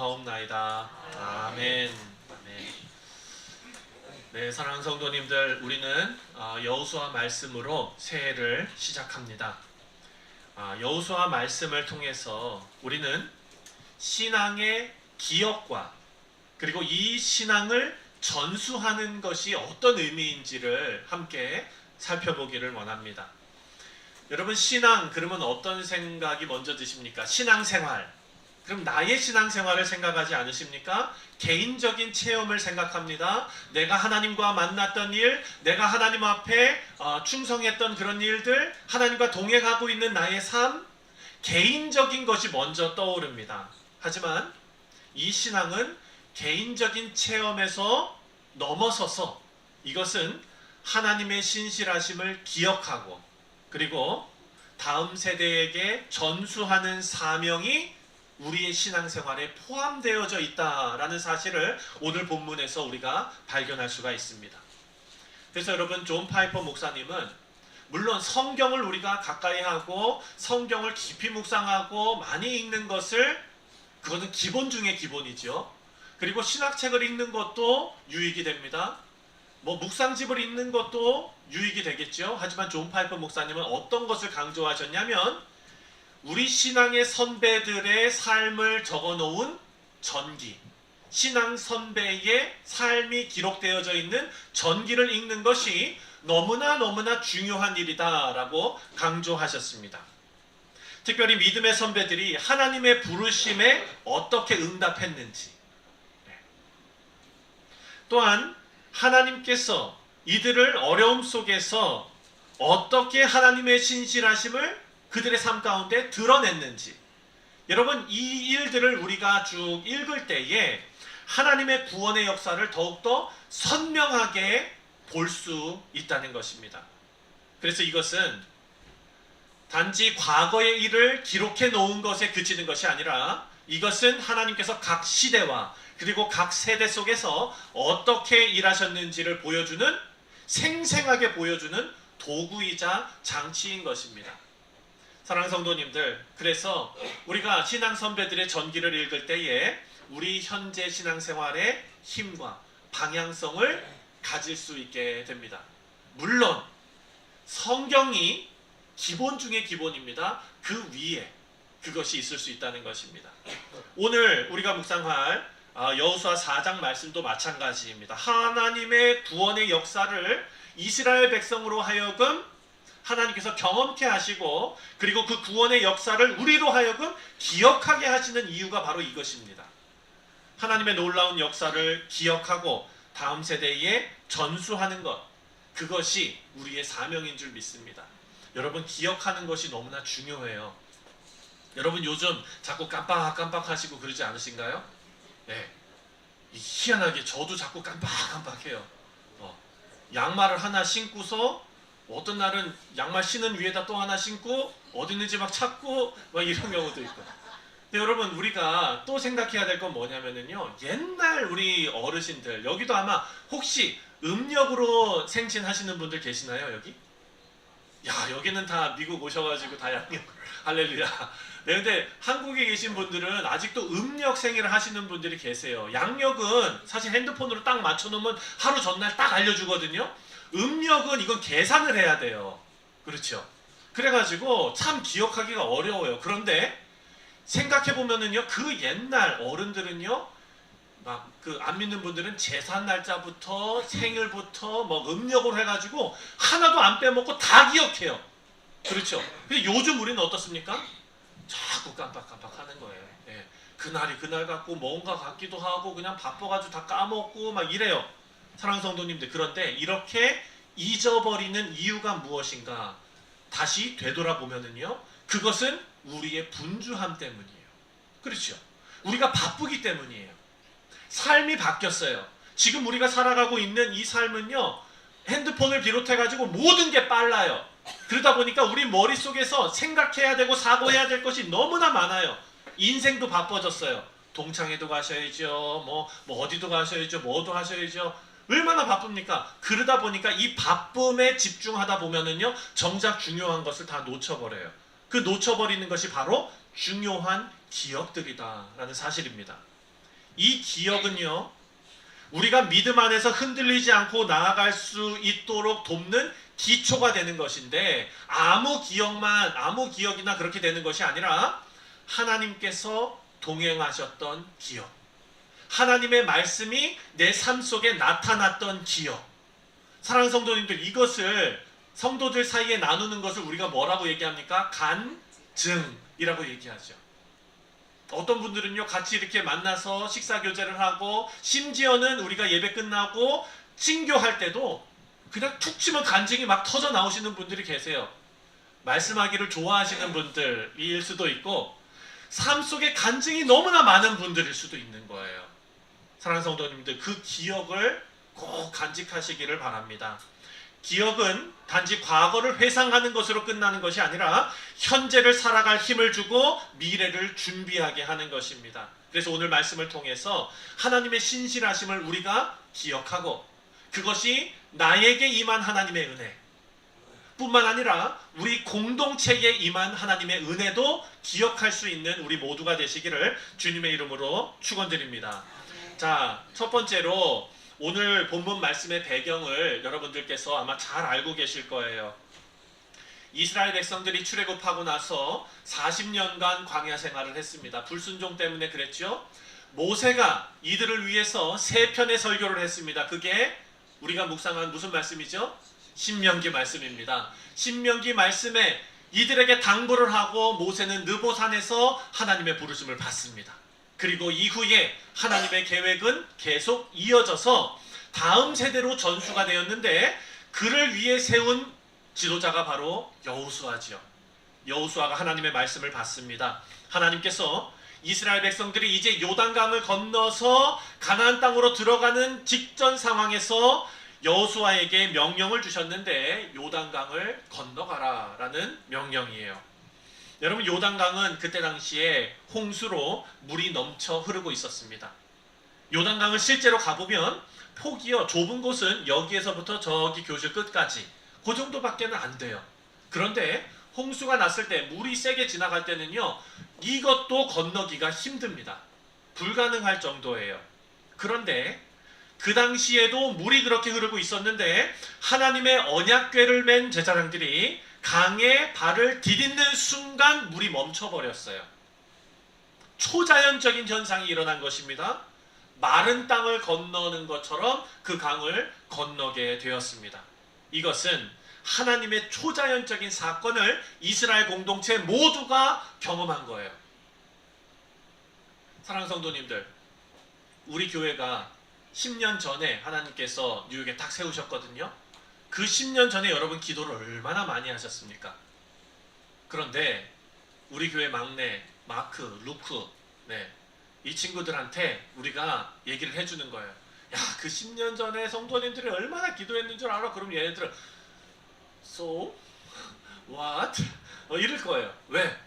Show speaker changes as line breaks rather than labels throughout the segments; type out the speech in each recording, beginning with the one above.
기도하옵나이다. 아멘. 아멘. 네, 사랑하는 성도님들, 우리는 여호수아 말씀으로 새해를 시작합니다. 여호수아 말씀을 통해서 우리는 신앙의 기억과 그리고 이 신앙을 전수하는 것이 어떤 의미인지를 함께 살펴보기를 원합니다. 여러분, 신앙 그러면 어떤 생각이 먼저 드십니까? 신앙생활. 그럼 나의 신앙생활을 생각하지 않으십니까? 개인적인 체험을 생각합니다. 내가 하나님과 만났던 일, 내가 하나님 앞에 충성했던 그런 일들, 하나님과 동행하고 있는 나의 삶, 개인적인 것이 먼저 떠오릅니다. 하지만 이 신앙은 개인적인 체험에서 넘어서서 이것은 하나님의 신실하심을 기억하고 그리고 다음 세대에게 전수하는 사명이 우리의 신앙생활에 포함되어져 있다라는 사실을 오늘 본문에서 우리가 발견할 수가 있습니다. 그래서 여러분, 존 파이퍼 목사님은 물론 성경을 우리가 가까이 하고 성경을 깊이 묵상하고 많이 읽는 것을 그것은 기본 중에 기본이죠. 그리고 신학책을 읽는 것도 유익이 됩니다. 묵상집을 읽는 것도 유익이 되겠죠. 하지만 존 파이퍼 목사님은 어떤 것을 강조하셨냐면 우리 신앙의 선배들의 삶을 적어놓은 전기, 신앙 선배의 삶이 기록되어져 있는 전기를 읽는 것이 너무나 중요한 일이다라고 강조하셨습니다. 특별히 믿음의 선배들이 하나님의 부르심에 어떻게 응답했는지, 또한 하나님께서 이들을 어려움 속에서 어떻게 하나님의 신실하심을 그들의 삶 가운데 드러냈는지, 여러분, 이 일들을 우리가 쭉 읽을 때에 하나님의 구원의 역사를 더욱더 선명하게 볼 수 있다는 것입니다. 그래서 이것은 단지 과거의 일을 기록해 놓은 것에 그치는 것이 아니라 이것은 하나님께서 각 시대와 그리고 각 세대 속에서 어떻게 일하셨는지를 보여주는, 생생하게 보여주는 도구이자 장치인 것입니다. 사랑하는 성도님들, 그래서 우리가 신앙 선배들의 전기를 읽을 때에 우리 현재 신앙생활의 힘과 방향성을 가질 수 있게 됩니다. 물론 성경이 기본 중에 기본입니다. 그 위에 그것이 있을 수 있다는 것입니다. 오늘 우리가 묵상할 여호수아 4장 말씀도 마찬가지입니다. 하나님의 구원의 역사를 이스라엘 백성으로 하여금 하나님께서 경험케 하시고 그리고 그 구원의 역사를 우리로 하여금 기억하게 하시는 이유가 바로 이것입니다. 하나님의 놀라운 역사를 기억하고 다음 세대에 전수하는 것, 그것이 우리의 사명인 줄 믿습니다. 여러분, 기억하는 것이 너무나 중요해요. 여러분, 요즘 자꾸 깜빡하시고 그러지 않으신가요? 네. 희한하게 저도 자꾸 깜빡해요. 양말을 하나 신고서 어떤 날은 양말 신은 위에다 또 하나 신고 어디 있는지 막 찾고 막 이런 경우도 있고. 근데 여러분, 우리가 또 생각해야 될 건 뭐냐면요, 옛날 우리 어르신들, 여기도 아마 혹시 음력으로 생신하시는 분들 계시나요? 여기? 야, 여기는 다 미국 오셔가지고 다 양력 할렐루야. 네, 근데 한국에 계신 분들은 아직도 음력 생일을 하시는 분들이 계세요. 양력은 사실 핸드폰으로 딱 맞춰놓으면 하루 전날 딱 알려주거든요. 음력은 이건 계산을 해야 돼요. 그렇죠? 그래가지고 참 기억하기가 어려워요. 그런데 생각해보면은요, 그 옛날 어른들은요, 막 그 안 믿는 분들은 제사 날짜부터 생일부터 음력으로 해가지고 하나도 안 빼먹고 다 기억해요. 그렇죠? 근데 요즘 우리는 어떻습니까? 자꾸 깜빡하는 거예요. 예. 그날이 그날 같고 뭔가 같기도 하고 그냥 바빠가지고 다 까먹고 막 이래요. 사랑하는 성도님들, 그런데 이렇게 잊어버리는 이유가 무엇인가? 다시 되돌아보면은요, 그것은 우리의 분주함 때문이에요. 그렇죠? 우리가 바쁘기 때문이에요. 삶이 바뀌었어요. 지금 우리가 살아가고 있는 이 삶은요, 핸드폰을 비롯해가지고 모든 게 빨라요. 그러다 보니까 우리 머릿속에서 생각해야 되고 사고해야 될 것이 너무나 많아요. 인생도 바빠졌어요. 동창회도 가셔야죠. 어디도 가셔야죠. 뭐도 하셔야죠. 얼마나 바쁩니까? 그러다 보니까 이 바쁨에 집중하다 보면은요, 정작 중요한 것을 다 놓쳐버려요. 그 놓쳐버리는 것이 바로 중요한 기억들이다라는 사실입니다. 이 기억은요, 우리가 믿음 안에서 흔들리지 않고 나아갈 수 있도록 돕는 기초가 되는 것인데, 아무 기억이나 그렇게 되는 것이 아니라 하나님께서 동행하셨던 기억, 하나님의 말씀이 내 삶 속에 나타났던 기억. 사랑하는 성도님들, 이것을 성도들 사이에 나누는 것을 우리가 뭐라고 얘기합니까? 간증이라고 얘기하죠. 어떤 분들은요, 같이 이렇게 만나서 식사 교제를 하고, 심지어는 우리가 예배 끝나고 찡교할 때도 그냥 툭 치면 간증이 막 터져 나오시는 분들이 계세요. 말씀하기를 좋아하시는 분들일 수도 있고, 삶 속에 간증이 너무나 많은 분들일 수도 있는 거예요. 사랑하는 성도님들, 그 기억을 꼭 간직하시기를 바랍니다. 기억은 단지 과거를 회상하는 것으로 끝나는 것이 아니라 현재를 살아갈 힘을 주고 미래를 준비하게 하는 것입니다. 그래서 오늘 말씀을 통해서 하나님의 신실하심을 우리가 기억하고, 그것이 나에게 임한 하나님의 은혜 뿐만 아니라 우리 공동체에 임한 하나님의 은혜도 기억할 수 있는 우리 모두가 되시기를 주님의 이름으로 축원드립니다. 자, 첫 번째로 오늘 본문 말씀의 배경을 여러분들께서 아마 잘 알고 계실 거예요. 이스라엘 백성들이 출애굽하고 나서 40년간 광야 생활을 했습니다. 불순종 때문에 그랬죠. 모세가 이들을 위해서 3편의 설교를 했습니다. 그게 우리가 묵상한 무슨 말씀이죠? 신명기 말씀입니다. 신명기 말씀에 이들에게 당부를 하고 모세는 느보산에서 하나님의 부르심을 받습니다. 그리고 이후에 하나님의 계획은 계속 이어져서 다음 세대로 전수가 되었는데, 그를 위해 세운 지도자가 바로 여호수아지요. 여호수아가 하나님의 말씀을 받습니다. 하나님께서 이스라엘 백성들이 이제 요단강을 건너서 가나안 땅으로 들어가는 직전 상황에서 여호수아에게 명령을 주셨는데, 요단강을 건너가라 라는 명령이에요. 여러분, 요단강은 그때 당시에 홍수로 물이 넘쳐 흐르고 있었습니다. 요단강을 실제로 가보면 폭이요, 좁은 곳은 여기에서부터 저기 교실 끝까지 그 정도밖에는 안 돼요. 그런데 홍수가 났을 때, 물이 세게 지나갈 때는요, 이것도 건너기가 힘듭니다. 불가능할 정도예요. 그런데 그 당시에도 물이 그렇게 흐르고 있었는데, 하나님의 언약궤를 맨 제사장들이 강에 발을 디딛는 순간 물이 멈춰버렸어요. 초자연적인 현상이 일어난 것입니다. 마른 땅을 건너는 것처럼 그 강을 건너게 되었습니다. 이것은 하나님의 초자연적인 사건을 이스라엘 공동체 모두가 경험한 거예요. 사랑하는 성도님들, 우리 교회가 10년 전에 하나님께서 뉴욕에 딱 세우셨거든요. 그 10년 전에 여러분 기도를 얼마나 많이 하셨습니까? 그런데 우리 교회 막내 마크, 루크, 이 친구들한테 우리가 얘기를 해주는 거예요. 야, 그 10년 전에 성도님들이 얼마나 기도했는 줄 알아? 그럼 얘네들은 So? What? 이럴 거예요. 왜?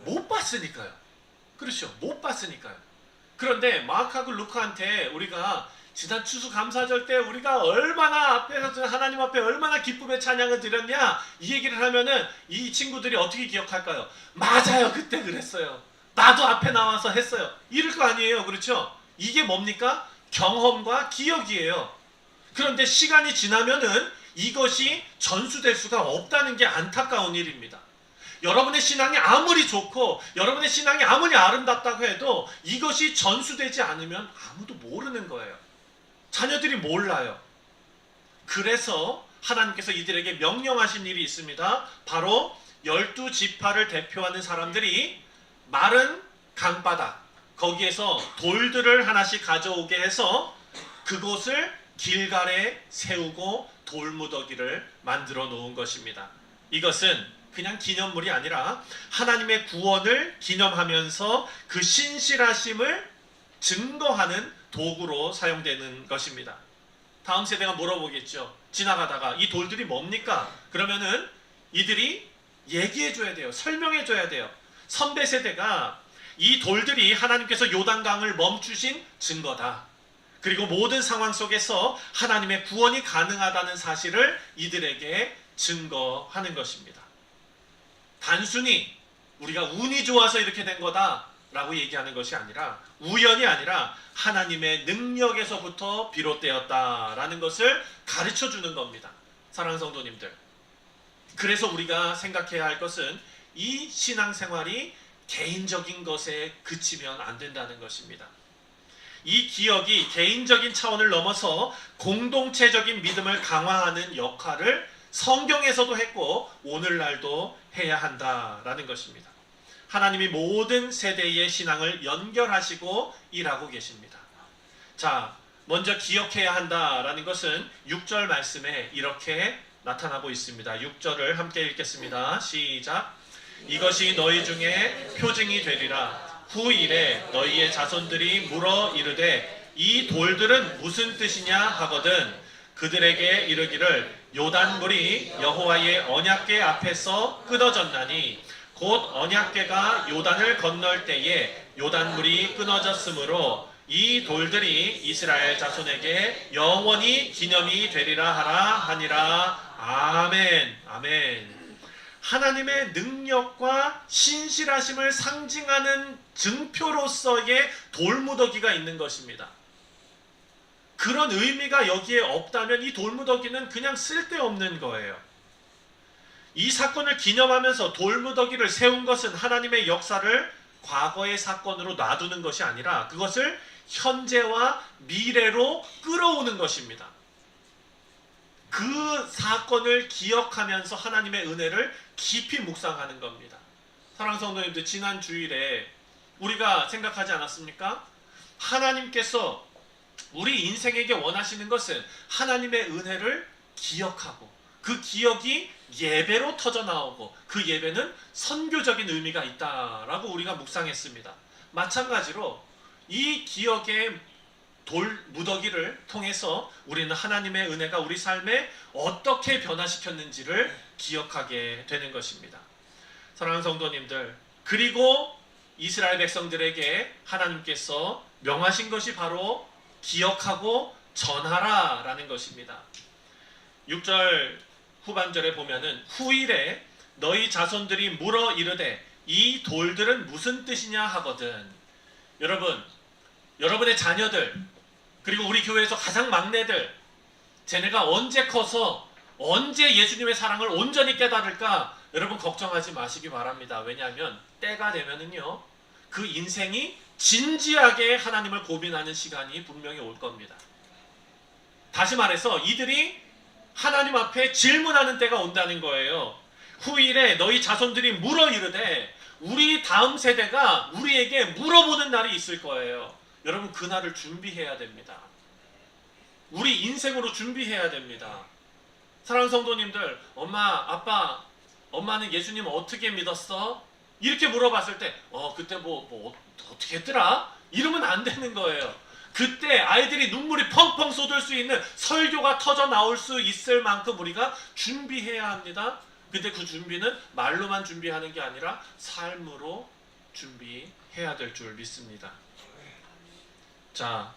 못 봤으니까요. 그렇죠. 못 봤으니까요. 그런데 마크하고 루크한테 우리가 지난 추수감사절 때 우리가 얼마나 앞에서 하나님 앞에 얼마나 기쁨의 찬양을 드렸냐, 이 얘기를 하면은 이 친구들이 어떻게 기억할까요? 맞아요, 그때 그랬어요. 나도 앞에 나와서 했어요. 이럴 거 아니에요. 그렇죠? 이게 뭡니까? 경험과 기억이에요. 그런데 시간이 지나면은 이것이 전수될 수가 없다는 게 안타까운 일입니다. 여러분의 신앙이 아무리 좋고 여러분의 신앙이 아무리 아름답다고 해도 이것이 전수되지 않으면 아무도 모르는 거예요. 자녀들이 몰라요. 그래서 하나님께서 이들에게 명령하신 일이 있습니다. 바로 12지파를 대표하는 사람들이 마른 강바닥, 거기에서 돌들을 하나씩 가져오게 해서 그곳을 길갈에 세우고 돌무더기를 만들어 놓은 것입니다. 이것은 그냥 기념물이 아니라 하나님의 구원을 기념하면서 그 신실하심을 증거하는 도구로 사용되는 것입니다. 다음 세대가 물어보겠죠. 지나가다가 이 돌들이 뭡니까? 그러면은 이들이 얘기해 줘야 돼요. 설명해 줘야 돼요. 선배 세대가 이 돌들이 하나님께서 요단강을 멈추신 증거다. 그리고 모든 상황 속에서 하나님의 구원이 가능하다는 사실을 이들에게 증거하는 것입니다. 단순히 우리가 운이 좋아서 이렇게 된 거다, 라고 얘기하는 것이 아니라, 우연이 아니라 하나님의 능력에서부터 비롯되었다라는 것을 가르쳐 주는 겁니다. 사랑하는 성도님들, 그래서 우리가 생각해야 할 것은 이 신앙생활이 개인적인 것에 그치면 안 된다는 것입니다. 이 기억이 개인적인 차원을 넘어서 공동체적인 믿음을 강화하는 역할을 성경에서도 했고 오늘날도 해야 한다라는 것입니다. 하나님이 모든 세대의 신앙을 연결하시고 일하고 계십니다. 자, 먼저 기억해야 한다라는 것은 6절 말씀에 이렇게 나타나고 있습니다. 6절을 함께 읽겠습니다. 시작. 이것이 너희 중에 표징이 되리라. 후일에 너희의 자손들이 물어 이르되 이 돌들은 무슨 뜻이냐 하거든 그들에게 이르기를 요단물이 여호와의 언약궤 앞에서 끊어졌나니 곧 언약궤가 요단을 건널 때에 요단물이 끊어졌으므로 이 돌들이 이스라엘 자손에게 영원히 기념이 되리라 하라 하니라. 아멘. 아멘. 하나님의 능력과 신실하심을 상징하는 증표로서의 돌무더기가 있는 것입니다. 그런 의미가 여기에 없다면 이 돌무더기는 그냥 쓸데없는 거예요. 이 사건을 기념하면서 돌무더기를 세운 것은 하나님의 역사를 과거의 사건으로 놔두는 것이 아니라 그것을 현재와 미래로 끌어오는 것입니다. 그 사건을 기억하면서 하나님의 은혜를 깊이 묵상하는 겁니다. 사랑하는 성도님들, 지난 주일에 우리가 생각하지 않았습니까? 하나님께서 우리 인생에게 원하시는 것은 하나님의 은혜를 기억하고 그 기억이 예배로 터져 나오고 그 예배는 선교적인 의미가 있다라고 우리가 묵상했습니다. 마찬가지로 이 기억의 돌 무더기를 통해서 우리는 하나님의 은혜가 우리 삶에 어떻게 변화시켰는지를 기억하게 되는 것입니다. 사랑하는 성도님들, 그리고 이스라엘 백성들에게 하나님께서 명하신 것이 바로 기억하고 전하라라는 것입니다. 6절 후반절에 보면은 후일에 너희 자손들이 물어 이르되 이 돌들은 무슨 뜻이냐 하거든. 여러분의 자녀들, 그리고 우리 교회에서 가장 막내들, 쟤네가 언제 커서 언제 예수님의 사랑을 온전히 깨달을까? 여러분 걱정하지 마시기 바랍니다. 왜냐하면 때가 되면은요, 그 인생이 진지하게 하나님을 고민하는 시간이 분명히 올 겁니다. 다시 말해서 이들이 하나님 앞에 질문하는 때가 온다는 거예요. 후일에 너희 자손들이 물어 이르되, 우리 다음 세대가 우리에게 물어보는 날이 있을 거예요. 여러분, 그 날을 준비해야 됩니다. 우리 인생으로 준비해야 됩니다. 사랑하는 성도님들, 엄마, 아빠, 엄마는 예수님 어떻게 믿었어? 이렇게 물어봤을 때 그때 어떻게 했더라? 이러면 안 되는 거예요. 그때 아이들이 눈물이 펑펑 쏟을 수 있는 설교가 터져 나올 수 있을 만큼 우리가 준비해야 합니다. 근데 그 준비는 말로만 준비하는 게 아니라 삶으로 준비해야 될 줄 믿습니다. 자,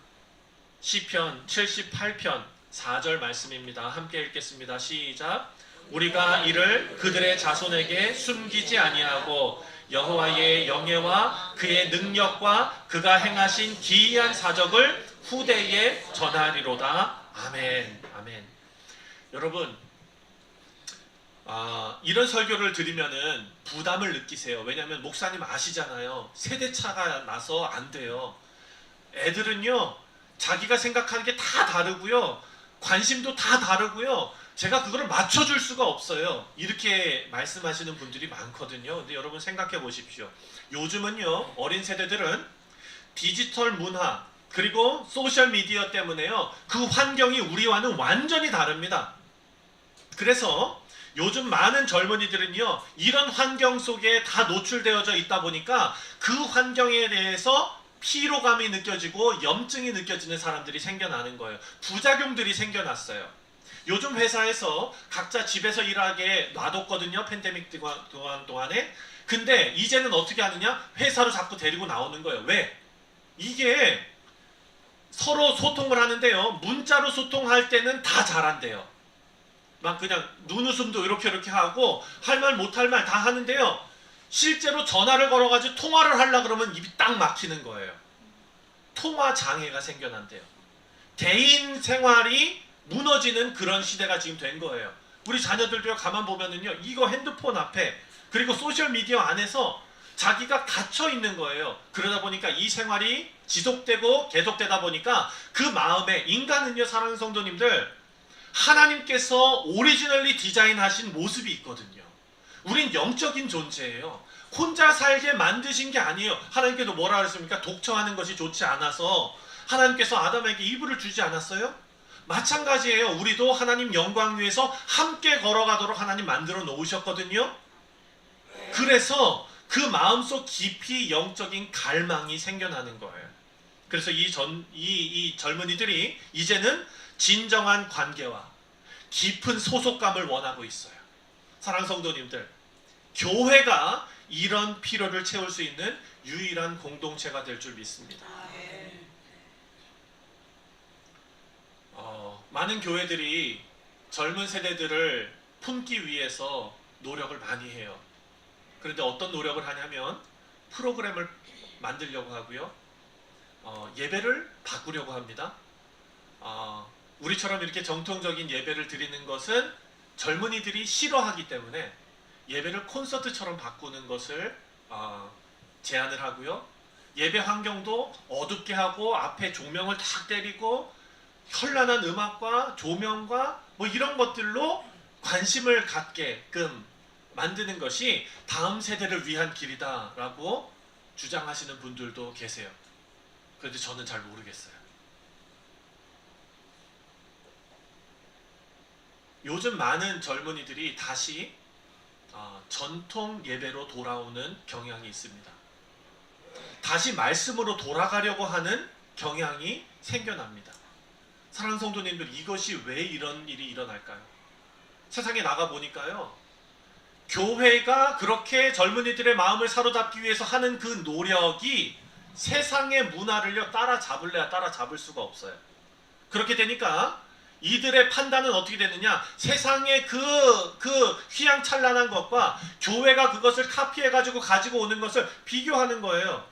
시편 78편 4절 말씀입니다. 함께 읽겠습니다. 시작. 우리가 이를 그들의 자손에게 숨기지 아니하고 여호와의 영예와 그의 능력과 그가 행하신 기이한 사적을 후대에 전하리로다. 아멘. 아멘. 여러분, 이런 설교를 들으면은 부담을 느끼세요. 왜냐하면 목사님 아시잖아요. 세대차가 나서 안 돼요. 애들은요, 자기가 생각하는 게 다 다르고요, 관심도 다 다르고요, 제가 그거를 맞춰줄 수가 없어요. 이렇게 말씀하시는 분들이 많거든요. 근데 여러분 생각해 보십시오. 요즘은요, 어린 세대들은 디지털 문화 그리고 소셜 미디어 때문에요, 그 환경이 우리와는 완전히 다릅니다. 그래서 요즘 많은 젊은이들은요, 이런 환경 속에 다 노출되어져 있다 보니까 그 환경에 대해서 피로감이 느껴지고 염증이 느껴지는 사람들이 생겨나는 거예요. 부작용들이 생겨났어요. 요즘 회사에서 각자 집에서 일하게 놔뒀거든요. 팬데믹 동안에. 근데 이제는 어떻게 하느냐? 회사로 자꾸 데리고 나오는 거예요. 왜? 이게 서로 소통을 하는데요, 문자로 소통할 때는 다 잘한대요. 막 그냥 눈웃음도 이렇게 하고 할 말 못할 말 다 하는데요, 실제로 전화를 걸어가지고 통화를 하려고 그러면 입이 딱 막히는 거예요. 통화 장애가 생겨난대요. 대인 생활이 무너지는 그런 시대가 지금 된 거예요. 우리 자녀들도요, 가만 보면은요, 이거 핸드폰 앞에 그리고 소셜미디어 안에서 자기가 갇혀 있는 거예요. 그러다 보니까 이 생활이 지속되고 계속되다 보니까 그 마음에, 인간은요, 사랑하는 성도님들, 하나님께서 오리지널리 디자인하신 모습이 있거든요. 우린 영적인 존재예요. 혼자 살게 만드신 게 아니에요. 하나님께서 뭐라 그랬습니까? 독처하는 것이 좋지 않아서 하나님께서 아담에게 이불을 주지 않았어요? 마찬가지예요. 우리도 하나님 영광 위에서 함께 걸어가도록 하나님 만들어 놓으셨거든요. 그래서 그 마음속 깊이 영적인 갈망이 생겨나는 거예요. 그래서 이 젊은이들이 이제는 진정한 관계와 깊은 소속감을 원하고 있어요. 사랑하는 성도님들, 교회가 이런 필요를 채울 수 있는 유일한 공동체가 될 줄 믿습니다. 많은 교회들이 젊은 세대들을 품기 위해서 노력을 많이 해요. 그런데 어떤 노력을 하냐면 프로그램을 만들려고 하고요. 예배를 바꾸려고 합니다. 우리처럼 이렇게 정통적인 예배를 드리는 것은 젊은이들이 싫어하기 때문에 예배를 콘서트처럼 바꾸는 것을 제안을 하고요. 예배 환경도 어둡게 하고 앞에 조명을 탁 때리고 현란한 음악과 조명과 뭐 이런 것들로 관심을 갖게끔 만드는 것이 다음 세대를 위한 길이다라고 주장하시는 분들도 계세요. 그런데 저는 잘 모르겠어요. 요즘 많은 젊은이들이 다시 전통 예배로 돌아오는 경향이 있습니다. 다시 말씀으로 돌아가려고 하는 경향이 생겨납니다. 사랑하는 성도님들, 이것이 왜 이런 일이 일어날까요? 세상에 나가 보니까요, 교회가 그렇게 젊은이들의 마음을 사로잡기 위해서 하는 그 노력이 세상의 문화를요 따라잡을래야 따라잡을 수가 없어요. 그렇게 되니까 이들의 판단은 어떻게 되느냐, 세상의 그 휘황찬란한 것과 교회가 그것을 카피해가지고 가지고 오는 것을 비교하는 거예요.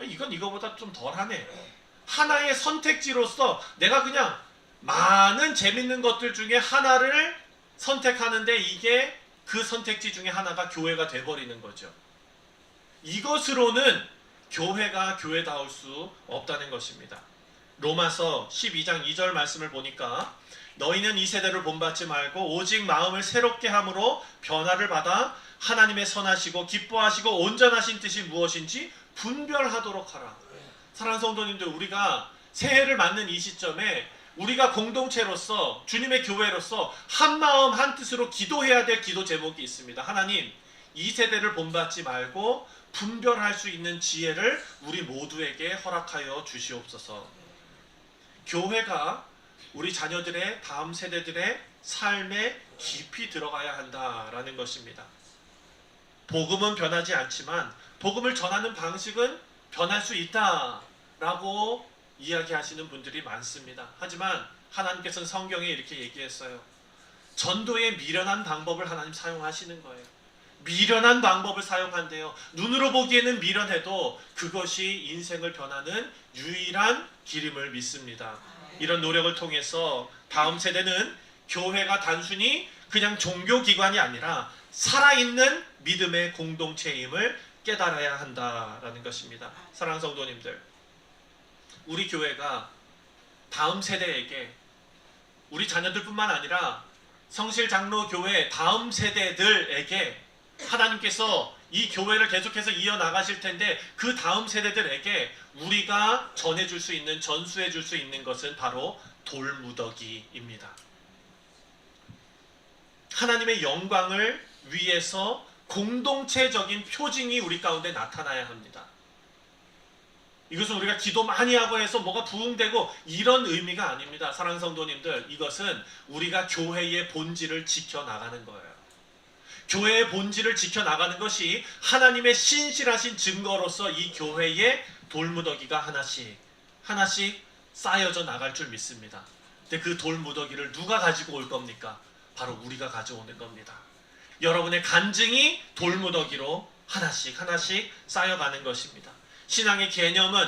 이건 이거보다 좀 덜하네. 하나의 선택지로서 내가 그냥 많은 재밌는 것들 중에 하나를 선택하는데 이게 그 선택지 중에 하나가 교회가 돼버리는 거죠. 이것으로는 교회가 교회다울 수 없다는 것입니다. 로마서 12장 2절 말씀을 보니까 너희는 이 세대를 본받지 말고 오직 마음을 새롭게 함으로 변화를 받아 하나님의 선하시고 기뻐하시고 온전하신 뜻이 무엇인지 분별하도록 하라. 사랑하는 성도님들, 우리가 새해를 맞는 이 시점에 우리가 공동체로서 주님의 교회로서 한 마음 한 뜻으로 기도해야 될 기도 제목이 있습니다. 하나님, 이 세대를 본받지 말고 분별할 수 있는 지혜를 우리 모두에게 허락하여 주시옵소서. 교회가 우리 자녀들의 다음 세대들의 삶에 깊이 들어가야 한다라는 것입니다. 복음은 변하지 않지만 복음을 전하는 방식은 변할 수 있다라고 이야기하시는 분들이 많습니다. 하지만 하나님께서는 성경에 이렇게 얘기했어요. 전도의 미련한 방법을 하나님 사용하시는 거예요. 미련한 방법을 사용한대요. 눈으로 보기에는 미련해도 그것이 인생을 변하는 유일한 길임을 믿습니다. 이런 노력을 통해서 다음 세대는 교회가 단순히 그냥 종교기관이 아니라 살아있는 믿음의 공동체임을 깨달아야 한다라는 것입니다. 사랑하는 성도님들, 우리 교회가 다음 세대에게, 우리 자녀들뿐만 아니라 성실장로교회 다음 세대들에게 하나님께서 이 교회를 계속해서 이어나가실 텐데 그 다음 세대들에게 우리가 전해줄 수 있는, 전수해줄 수 있는 것은 바로 돌무더기입니다. 하나님의 영광을 위해서 공동체적인 표징이 우리 가운데 나타나야 합니다. 이것은 우리가 기도 많이 하고 해서 뭐가 부흥되고 이런 의미가 아닙니다. 사랑하는 성도님들, 이것은 우리가 교회의 본질을 지켜나가는 거예요. 교회의 본질을 지켜나가는 것이 하나님의 신실하신 증거로서 이 교회의 돌무더기가 하나씩 쌓여져 나갈 줄 믿습니다. 근데 그 돌무더기를 누가 가지고 올 겁니까? 바로 우리가 가져오는 겁니다. 여러분의 간증이 돌무더기로 하나씩 하나씩 쌓여가는 것입니다. 신앙의 개념은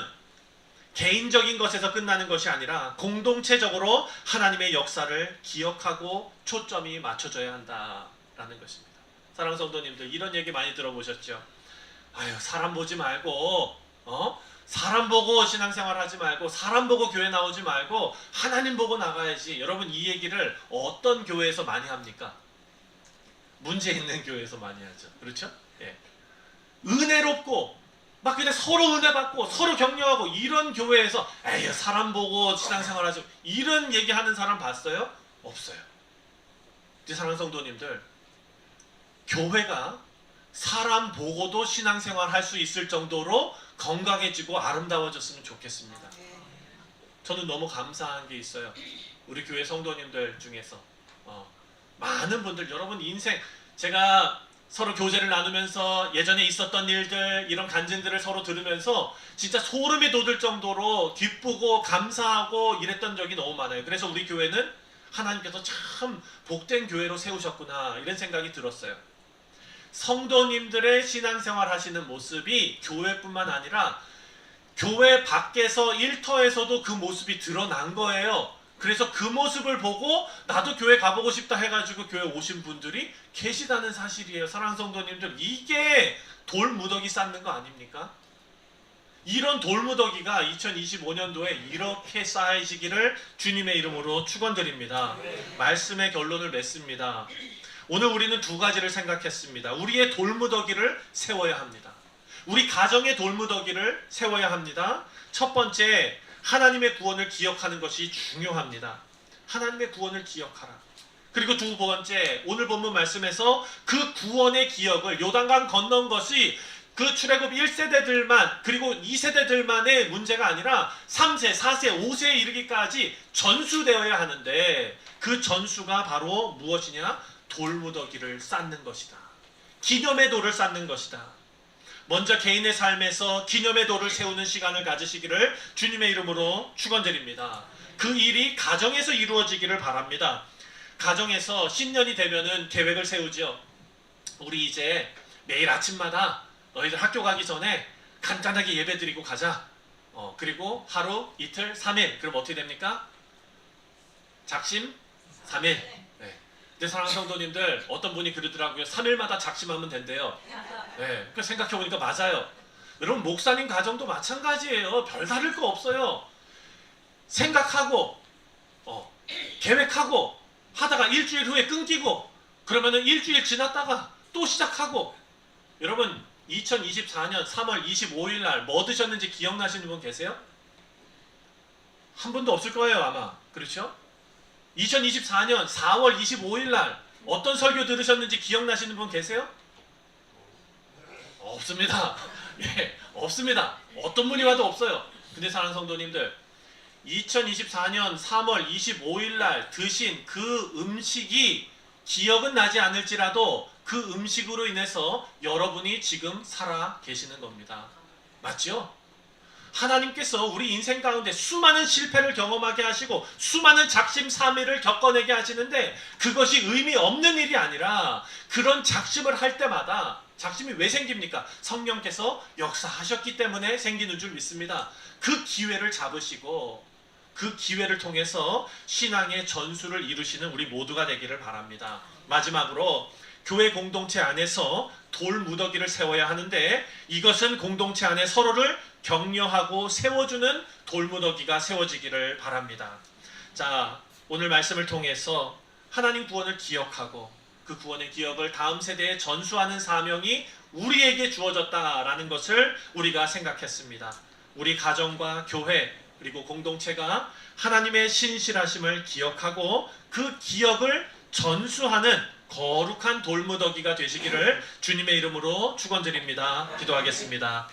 개인적인 것에서 끝나는 것이 아니라 공동체적으로 하나님의 역사를 기억하고 초점이 맞춰져야 한다라는 것입니다. 사랑하는 성도님들, 이런 얘기 많이 들어보셨죠? 아유, 사람 보지 말고 사람 보고 신앙생활 하지 말고 사람 보고 교회 나오지 말고 하나님 보고 나가야지. 여러분, 이 얘기를 어떤 교회에서 많이 합니까? 문제 있는 교회에서 많이 하죠. 그렇죠? 예. 은혜롭고 막 그냥 서로 은혜 받고 서로 격려하고 이런 교회에서 에이, 사람 보고 신앙생활 하죠, 이런 얘기하는 사람 봤어요? 없어요. 이제 사랑하는 성도님들, 교회가 사람 보고도 신앙생활 할 수 있을 정도로 건강해지고 아름다워졌으면 좋겠습니다. 저는 너무 감사한 게 있어요. 우리 교회 성도님들 중에서 많은 분들, 여러분 인생, 제가 서로 교제를 나누면서 예전에 있었던 일들, 이런 간증들을 서로 들으면서 진짜 소름이 돋을 정도로 기쁘고 감사하고 이랬던 적이 너무 많아요. 그래서 우리 교회는 하나님께서 참 복된 교회로 세우셨구나, 이런 생각이 들었어요. 성도님들의 신앙생활 하시는 모습이 교회뿐만 아니라 교회 밖에서 일터에서도 그 모습이 드러난 거예요. 그래서 그 모습을 보고 나도 교회 가보고 싶다 해가지고 교회 오신 분들이 계시다는 사실이에요. 사랑하는 성도님들, 이게 돌무더기 쌓는 거 아닙니까? 이런 돌무더기가 2025년도에 이렇게 쌓이시기를 주님의 이름으로 축원드립니다. 말씀의 결론을 맺습니다. 오늘 우리는 두 가지를 생각했습니다. 우리의 돌무더기를 세워야 합니다. 우리 가정의 돌무더기를 세워야 합니다. 첫 번째, 하나님의 구원을 기억하는 것이 중요합니다. 하나님의 구원을 기억하라. 그리고 두 번째, 오늘 본문 말씀에서 그 구원의 기억을, 요단강 건넌 것이 그 출애굽 1세대들만 그리고 2세대들만의 문제가 아니라 3세, 4세, 5세에 이르기까지 전수되어야 하는데, 그 전수가 바로 무엇이냐? 돌무더기를 쌓는 것이다. 기념의 돌을 쌓는 것이다. 먼저 개인의 삶에서 기념의 돌을 세우는 시간을 가지시기를 주님의 이름으로 축원드립니다. 그 일이 가정에서 이루어지기를 바랍니다. 가정에서 신년이 되면은 계획을 세우죠. 우리 이제 매일 아침마다 너희들 학교 가기 전에 간단하게 예배 드리고 가자. 그리고 하루, 이틀, 3일. 그럼 어떻게 됩니까? 작심 3일. 네. 근데 사랑하는 성도님들, 어떤 분이 그러더라고요. 3일마다 작심하면 된대요. 네. 그 생각해보니까 맞아요. 여러분, 목사님 가정도 마찬가지예요. 별다를 거 없어요. 생각하고 계획하고 하다가 일주일 후에 끊기고, 그러면은 일주일 지났다가 또 시작하고. 여러분, 2024년 3월 25일 날 뭐 드셨는지 기억나시는 분 계세요? 한 분도 없을 거예요, 아마. 그렇죠? 2024년 4월 25일 날 어떤 설교 들으셨는지 기억나시는 분 계세요? 없습니다. 예, 없습니다. 어떤 분이 와도 없어요. 근데 사랑하는 성도님들, 2024년 3월 25일 날 드신 그 음식이 기억은 나지 않을지라도 그 음식으로 인해서 여러분이 지금 살아 계시는 겁니다. 맞죠? 하나님께서 우리 인생 가운데 수많은 실패를 경험하게 하시고 수많은 작심삼일을 겪어내게 하시는데, 그것이 의미 없는 일이 아니라 그런 작심을 할 때마다, 작심이 왜 생깁니까? 성령께서 역사하셨기 때문에 생기는 줄 믿습니다. 그 기회를 잡으시고 그 기회를 통해서 신앙의 전수를 이루시는 우리 모두가 되기를 바랍니다. 마지막으로, 교회 공동체 안에서 돌무더기를 세워야 하는데, 이것은 공동체 안에 서로를 격려하고 세워주는 돌무더기가 세워지기를 바랍니다. 자, 오늘 말씀을 통해서 하나님 구원을 기억하고 그 구원의 기억을 다음 세대에 전수하는 사명이 우리에게 주어졌다라는 것을 우리가 생각했습니다. 우리 가정과 교회 그리고 공동체가 하나님의 신실하심을 기억하고 그 기억을 전수하는 거룩한 돌무더기가 되시기를 주님의 이름으로 축원드립니다. 기도하겠습니다.